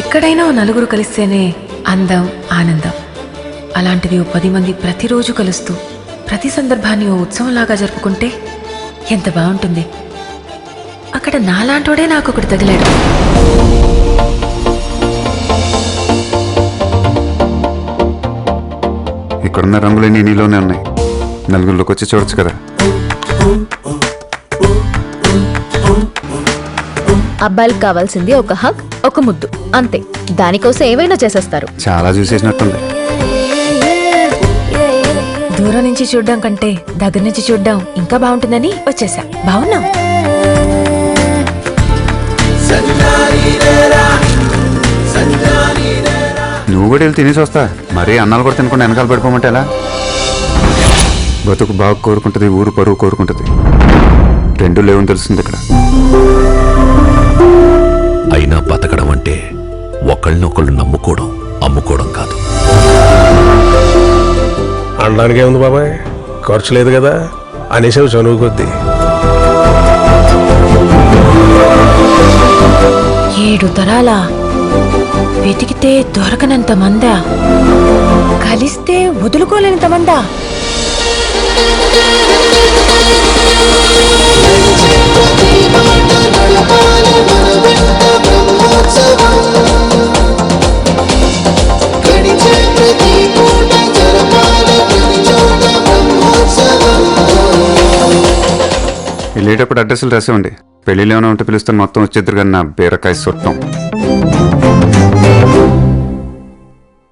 ఎక్కడైనా నలుగురు కలిస్తేనే అందం, ఆనందం. అలాంటిది 10 మంది ప్రతిరోజు కలుస్తూ ప్రతి సందర్భాన్ని ఓ ఉత్సవంలాగా జరుపుకుంటే ఎంత బాగుంటుంది. అక్కడ నాలాంటోడే నాకొకటి తగిలాడు. ఇక్కడున్న రంగులన్నీ నీలోనే ఉన్నాయి. నలుగురిలోకి వచ్చి చూడొచ్చు కదా. అబ్బాయిలకు కావాల్సింది ఒక హగ్, ఒక ముద్దు, అంతే. దానికోసం ఏమైనా చేసేస్తారు. చాలా చూసేసినట్టుంది. దూరం నుంచి చూడ్డం కంటే దగ్గర నుంచి చూడ్డం ఇంకా బాగుంటుందని వచ్చేసా. బాగున్నాం. నువ్వు కూడా వెళ్ళి తినేసి వస్తా. మరీ అన్నాలు కూడా తినకుండా వెనకాల పడిపోమంటే ఎలా? బతుకు బాగా కోరుకుంటుంది, ఊరు పరువు కోరుకుంటుంది. రెండు లేవని తెలుస్తుంది ఇక్కడ. అయినా బతకడం అంటే ఒకళ్ళనొకళ్ళు నమ్ముకోవడం, అమ్ముకోవడం కాదు. అనడానికే ఉంది బాబాయ్, ఖర్చు లేదు కదా అనేసావు చనువు కొద్దీ. 7 తరాల వెతికితే దొరకనంత మందా, కలిస్తే వదులుకోలేనంత మందా. వెళ్ళేటప్పుడు అడ్రస్లు రాసేవండి. పెళ్ళిళ్ళు ఏమైనా ఉంటే పిలుస్తాను. మొత్తం వచ్చేద్దరు కానీ నా బీరకాయ చుట్టం.